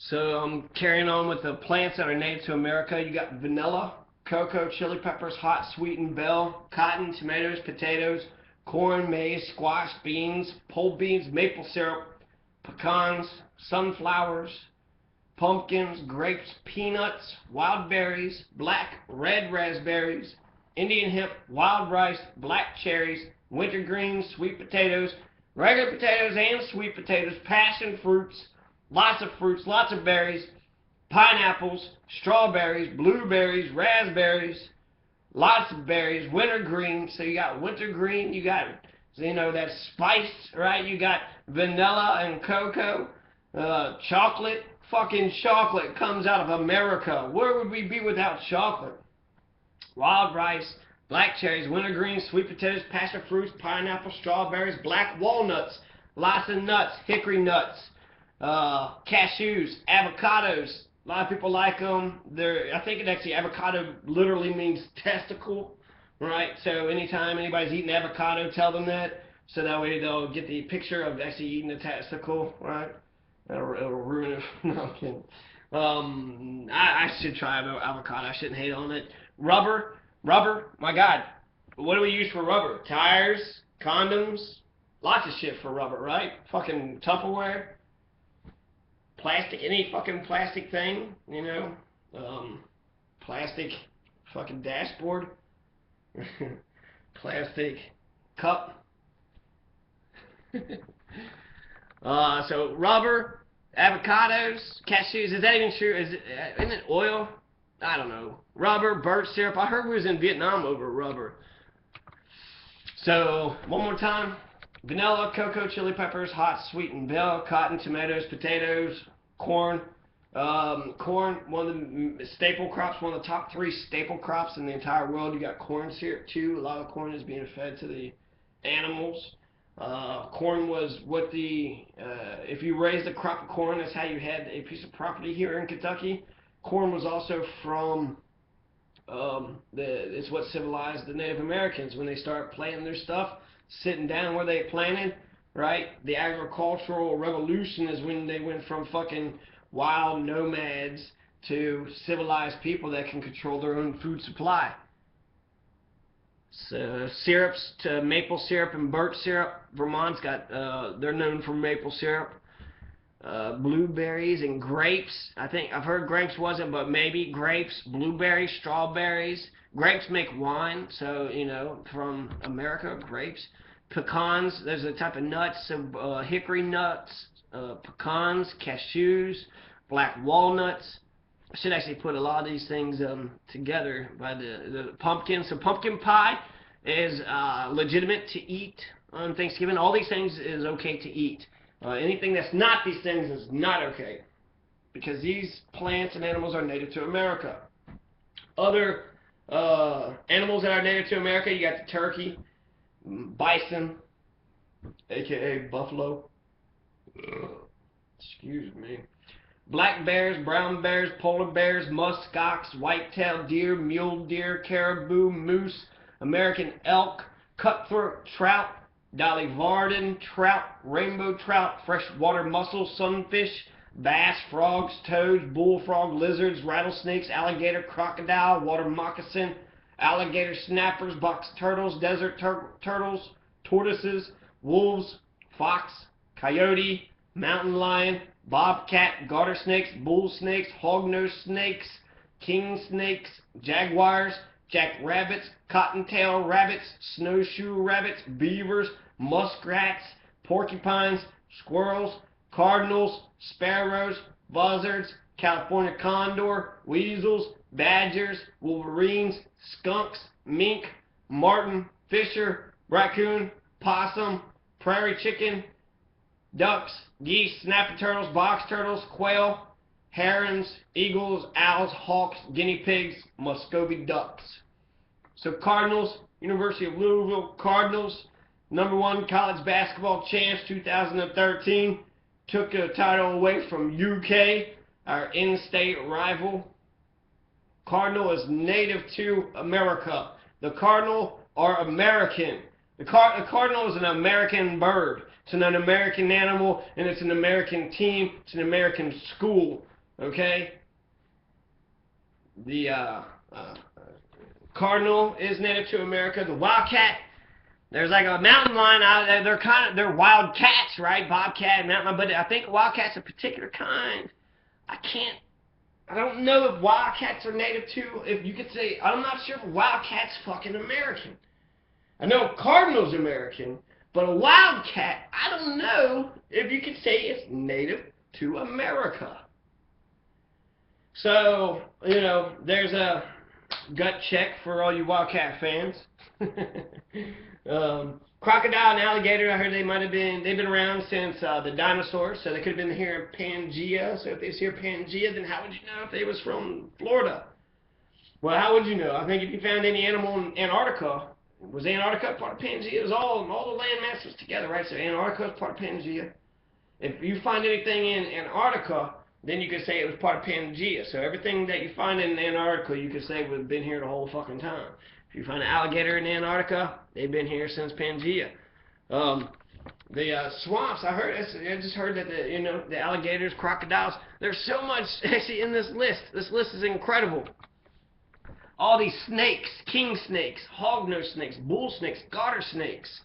So I'm carrying on with the plants that are native to America. You got vanilla, cocoa, chili peppers, hot, sweet, and bell, cotton, tomatoes, potatoes, corn, maize, squash, beans, pole beans, maple syrup, pecans, sunflowers, pumpkins, grapes, peanuts, wild berries, black, red raspberries, Indian hemp, wild rice, black cherries, winter greens, sweet potatoes, regular potatoes and sweet potatoes, passion fruits, lots of berries, pineapples, strawberries, blueberries, raspberries, lots of berries, winter green. So you got winter green, you got, that spice, right? You got vanilla and cocoa, chocolate. Fucking chocolate comes out of America. Where would we be without chocolate? Wild rice, black cherries, winter greens, sweet potatoes, passion fruits, pineapple, strawberries, black walnuts, lots of nuts, hickory nuts, cashews, avocados. A lot of people like them. I think it actually, avocado literally means testicle, right? So anytime anybody's eating avocado, tell them that, so that way they'll get the picture of actually eating the testicle, right? It'll ruin it. No, I'm kidding. I should try avocado. I shouldn't hate on it. Rubber, my God. What do we use for rubber? Tires, condoms, lots of shit for rubber, right? Fucking Tupperware, plastic, any fucking plastic thing, plastic fucking dashboard, plastic cup. So rubber, avocados, cashews. Is that even true? Isn't it oil? I don't know. Rubber, birch syrup. I heard we was in Vietnam over rubber. So one more time: vanilla, cocoa, chili peppers, hot, sweet, and bell, cotton, tomatoes, potatoes, corn. Corn, one of the staple crops, one of the top 3 staple crops in the entire world. You got corn syrup too. A lot of corn is being fed to the animals. Corn was what if you raised a crop of corn, that's how you had a piece of property here in Kentucky. Corn was also from, it's what civilized the Native Americans when they started planting their stuff, sitting down where they planted, right? The agricultural revolution is when they went from fucking wild nomads to civilized people that can control their own food supply. So syrups, to maple syrup and birch syrup. Vermont's got, they're known for maple syrup. Blueberries and grapes. I think I've heard grapes wasn't, but maybe grapes, blueberries, strawberries. Grapes make wine, so from America, grapes. Pecans. There's a type of nuts, so hickory nuts, pecans, cashews, black walnuts. I should actually put a lot of these things together by the pumpkin. So pumpkin pie is legitimate to eat on Thanksgiving. All these things is okay to eat. Anything that's not these things is not okay, because these plants and animals are native to America. Other animals that are native to America, you got the turkey, bison, aka buffalo. Excuse me. Black bears, brown bears, polar bears, musk ox, white-tailed deer, mule deer, caribou, moose, American elk, cutthroat trout, Dolly Varden trout, rainbow trout, freshwater mussels, sunfish, bass, frogs, toads, bullfrog, lizards, rattlesnakes, alligator, crocodile, water moccasin, alligator snappers, box turtles, desert turtles, tortoises, wolves, fox, coyote, mountain lion, bobcat, garter snakes, bull snakes, hognose snakes, king snakes, jaguars, jackrabbits, cottontail rabbits, snowshoe rabbits, beavers, muskrats, porcupines, squirrels, cardinals, sparrows, buzzards, California condor, weasels, badgers, wolverines, skunks, mink, marten, fisher, raccoon, possum, prairie chicken, ducks, geese, snapping turtles, box turtles, quail, herons, eagles, owls, hawks, guinea pigs, Muscovy ducks. So Cardinals, University of Louisville Cardinals, #1 college basketball champs 2013, took the title away from UK, our in-state rival. Cardinal is native to America. The Cardinal are American. The Cardinal is an American bird. It's an American animal, and it's an American team. It's an American school. Okay? The cardinal is native to America. The wildcat, there's like a mountain lion out there. They're wild cats, right? Bobcat, mountain lion, but I think wildcat's a particular kind. I don't know if wildcats are native to, if you could say, I'm not sure if wildcat's fucking American. I know cardinal's American, but a wildcat, I don't know if you could say it's native to America. So, you know, there's a gut check for all you wildcat fans. Crocodile and alligator, I heard they've been around since the dinosaurs, so they could have been here in Pangea. So if they was here in Pangea, then how would you know if they was from Florida? Well, how would you know? I think if you found any animal in Antarctica, was Antarctica part of Pangea? It was all the land masses together, right? So Antarctica is part of Pangea. If you find anything in Antarctica, then you could say it was part of Pangea. So everything that you find in Antarctica, you could say would have been here the whole fucking time. If you find an alligator in Antarctica, they've been here since Pangea. The swamps, I just heard that the alligators, crocodiles, there's so much actually in this list. This list is incredible. All these snakes, king snakes, hognose snakes, bull snakes, garter snakes,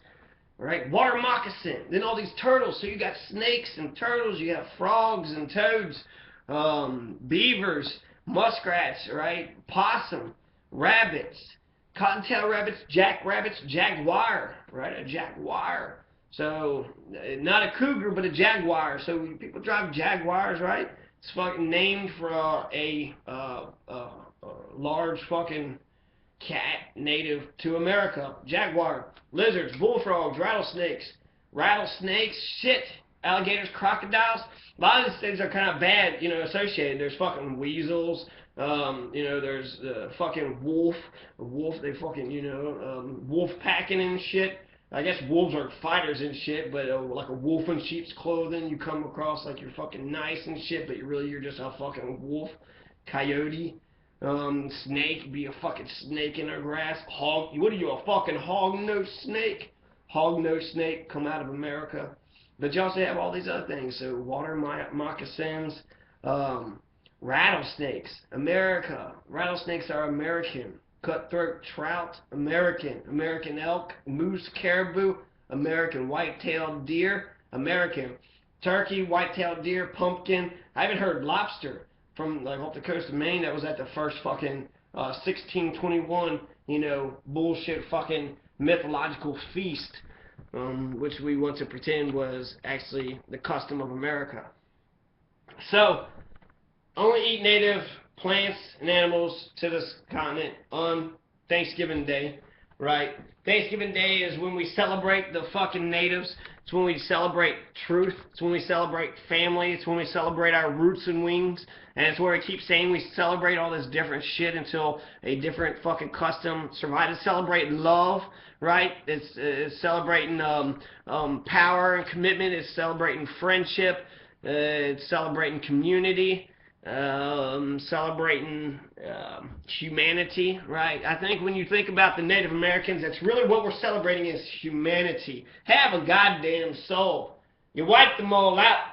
right? Water moccasin. Then all these turtles. So you got snakes and turtles. You got frogs and toads, beavers, muskrats, right? Possum, rabbits, cottontail rabbits, jackrabbits, jaguar, right? A jaguar. So not a cougar, but a jaguar. So people drive jaguars, right? It's fucking named for a large fucking cat native to America. Jaguar, lizards, bullfrogs, rattlesnakes, shit, alligators, crocodiles. A lot of these things are kind of bad, associated. There's fucking weasels. There's fucking wolf. They fucking, wolf packing and shit. I guess wolves are fighters and shit, but like a wolf in sheep's clothing, you come across like you're fucking nice and shit, but you're just a fucking wolf. Coyote. Snake, be a fucking snake in the grass. Hog, what are you, a fucking hog-nosed snake? Hog-nosed snake, come out of America. But you also have all these other things. So water moccasins, rattlesnakes, America. Rattlesnakes are American. Cutthroat trout, American. American elk, moose, caribou, American. White-tailed deer, American. Turkey, white-tailed deer, pumpkin. I haven't heard lobster from like off the coast of Maine. That was at the first fucking 1621, bullshit fucking mythological feast, which we want to pretend was actually the custom of America. So, only eat native plants and animals to this continent on Thanksgiving Day, right? Thanksgiving Day is when we celebrate the fucking natives. It's when we celebrate truth. It's when we celebrate family. It's when we celebrate our roots and wings. And it's where we keep saying we celebrate all this different shit until a different fucking custom survives. It's celebrating love, right? It's celebrating power and commitment. It's celebrating friendship. It's celebrating community. Celebrating humanity, right? I think when you think about the Native Americans, that's really what we're celebrating is humanity. Have a goddamn soul. You wipe them all out.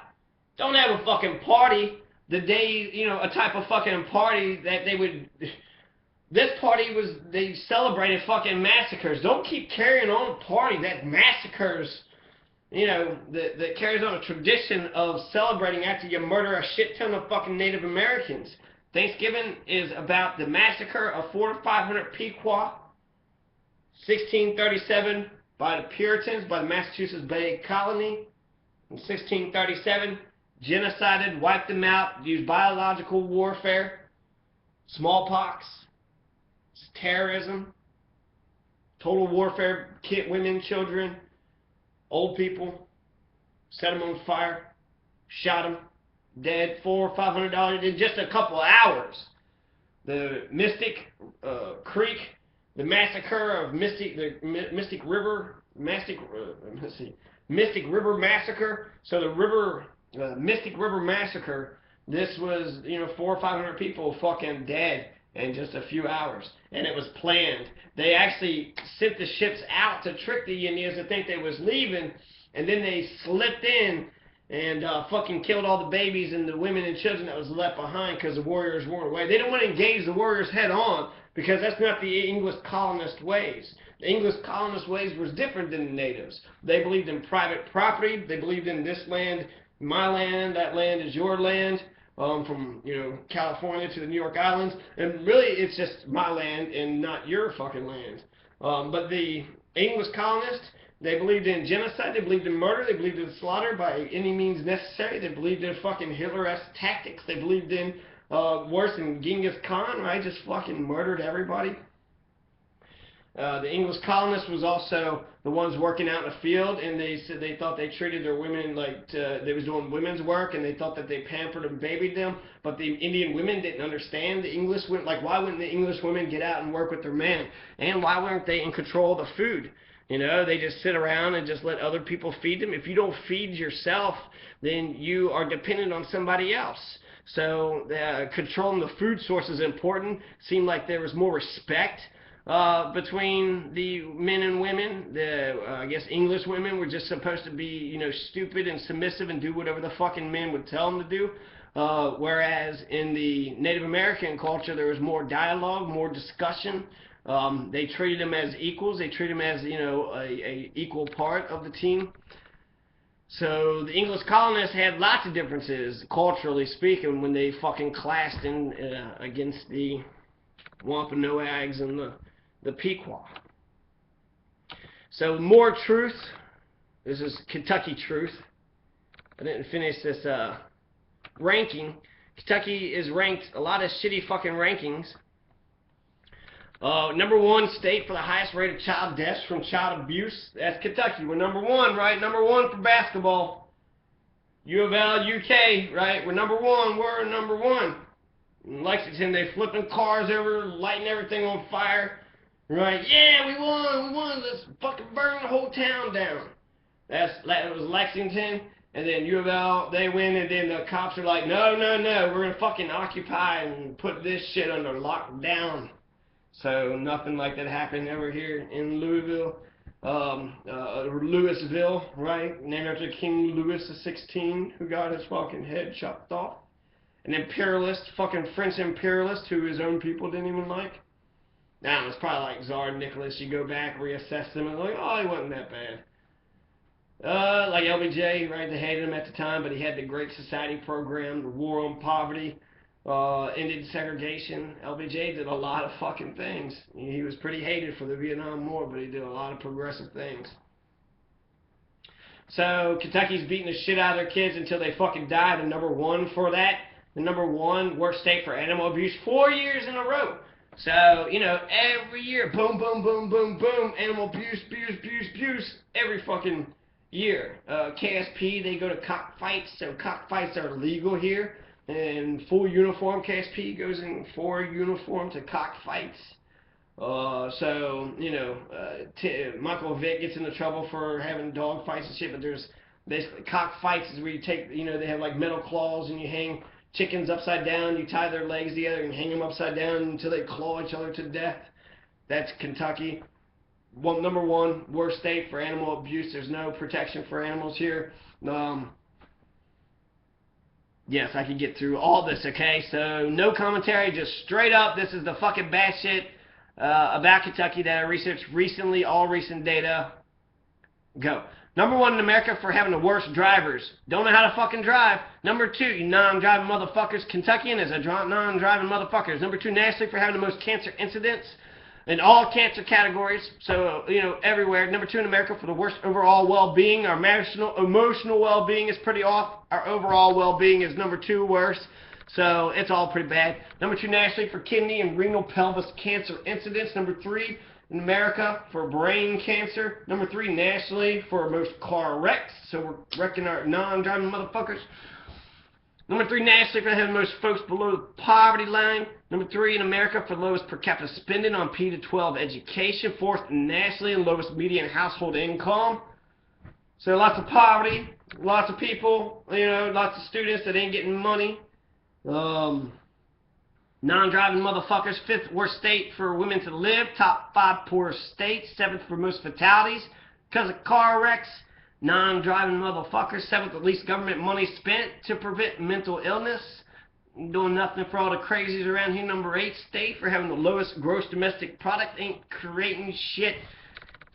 Don't have a fucking party the day, a type of fucking party that they would... This party was, they celebrated fucking massacres. Don't keep carrying on a party that massacres... that carries on a tradition of celebrating after you murder a shit ton of fucking Native Americans. Thanksgiving is about the massacre of 400 to 500 Pequot, 1637 by the Puritans, by the Massachusetts Bay Colony. In 1637, genocided, wiped them out, used biological warfare, smallpox, terrorism, total warfare, women, children, old people, set them on fire, shot them, dead, $400 or $500 in just a couple of hours. The Mystic Creek, the massacre of Mystic River massacre. So the Mystic River massacre. This was 400 or 500 people fucking dead in just a few hours, and it was planned. They actually sent the ships out to trick the Indians to think they was leaving, and then they slipped in and fucking killed all the babies and the women and children that was left behind because the warriors weren't away. They didn't want to engage the warriors head on because that's not the English colonist ways. The English colonist ways was different than the natives. They believed in private property. They believed in this land, my land, that land is your land. From California to the New York Islands, and really it's just my land and not your fucking land. But the English colonists, they believed in genocide, they believed in murder, they believed in slaughter by any means necessary, they believed in fucking Hitler-esque tactics, they believed in worse than Genghis Khan, right? Just fucking murdered everybody. The English colonists was also the ones working out in the field, and they said they thought they treated their women like they was doing women's work, and they thought that they pampered and babied them. But the Indian women didn't understand the English women. Like, why wouldn't the English women get out and work with their men? And why weren't they in control of the food? They just sit around and just let other people feed them. If you don't feed yourself, then you are dependent on somebody else. So controlling the food source is important. Seemed like there was more respect between the men and women. I guess English women were just supposed to be, stupid and submissive and do whatever the fucking men would tell them to do. Whereas in the Native American culture, there was more dialogue, more discussion. They treated them as equals. They treated them as, a equal part of the team. So the English colonists had lots of differences, culturally speaking, when they fucking clashed in against the Wampanoags and the Pequot. So more truth. This is Kentucky truth. I didn't finish this ranking. Kentucky is ranked a lot of shitty fucking rankings. Number 1 state for the highest rate of child deaths from child abuse. That's Kentucky. We're number 1, right? Number 1 for basketball. U of L, UK, right? We're number 1. We're number 1. In Lexington, they flipping cars over, lighting everything on fire. Right? Yeah, we won. Let's fucking burn the whole town down. That was Lexington. And then U of L, they win, and then the cops are like, no, we're going to fucking occupy and put this shit under lockdown. So nothing like that happened over here in Louisville, Louisville, right? Named after King Louis XVI, who got his fucking head chopped off. An imperialist, fucking French imperialist, who his own people didn't even like. Now, it's probably like Tsar Nicholas. You go back, reassess them, and like, oh, he wasn't that bad. Like LBJ, right? They hated him at the time, but he had the Great Society program, the war on poverty, ended segregation. LBJ did a lot of fucking things. He was pretty hated for the Vietnam War, but he did a lot of progressive things. So Kentucky's beating the shit out of their kids until they fucking die. The number 1 for that. The number 1 worst state for animal abuse 4 years in a row. So, every year, boom, boom, boom, boom, boom, animal abuse, every fucking year. KSP, they go to cockfights, so cockfights are legal here. And full uniform, KSP goes in full uniform to cockfights. Michael Vick gets into trouble for having dog fights and shit, but there's basically cockfights is where you take, they have like metal claws and you hang chickens upside down, you tie their legs together and hang them upside down until they claw each other to death. That's Kentucky. Number 1 worst state for animal abuse. There's no protection for animals here. Yes, I can get through all this, okay? So, no commentary, just straight up, this is the fucking bad shit about Kentucky that I researched recently, all recent data. Go. Number 1 in America for having the worst drivers. Don't know how to fucking drive. Number 2, you non-driving motherfuckers. Kentuckian is a non-driving motherfuckers. Number 2, nationally for having the most cancer incidents in all cancer categories. So, everywhere. Number 2 in America for the worst overall well-being. Our emotional well-being is pretty off. Our overall well-being is number 2 worst. So, it's all pretty bad. Number 2 nationally for kidney and renal pelvis cancer incidents. Number 3 in America for brain cancer. Number 3 nationally for most car wrecks. So we're wrecking our non-driving motherfuckers. Number 3 nationally for having most folks below the poverty line. Number 3 in America for lowest per capita spending on P to 12 education. 4th nationally and lowest median household income. So lots of poverty, lots of people, lots of students that ain't getting money. Non-driving motherfuckers. 5th worst state for women to live. Top 5 poorest states. 7th for most fatalities because of car wrecks. Non-driving motherfuckers. 7th, at least government money spent to prevent mental illness. Doing nothing for all the crazies around here. Number 8, state for having the lowest gross domestic product. Ain't creating shit.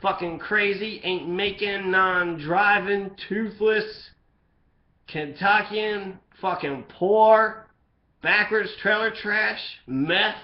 Fucking crazy. Ain't making non-driving, toothless, Kentuckian, fucking poor, backwards trailer trash, meth.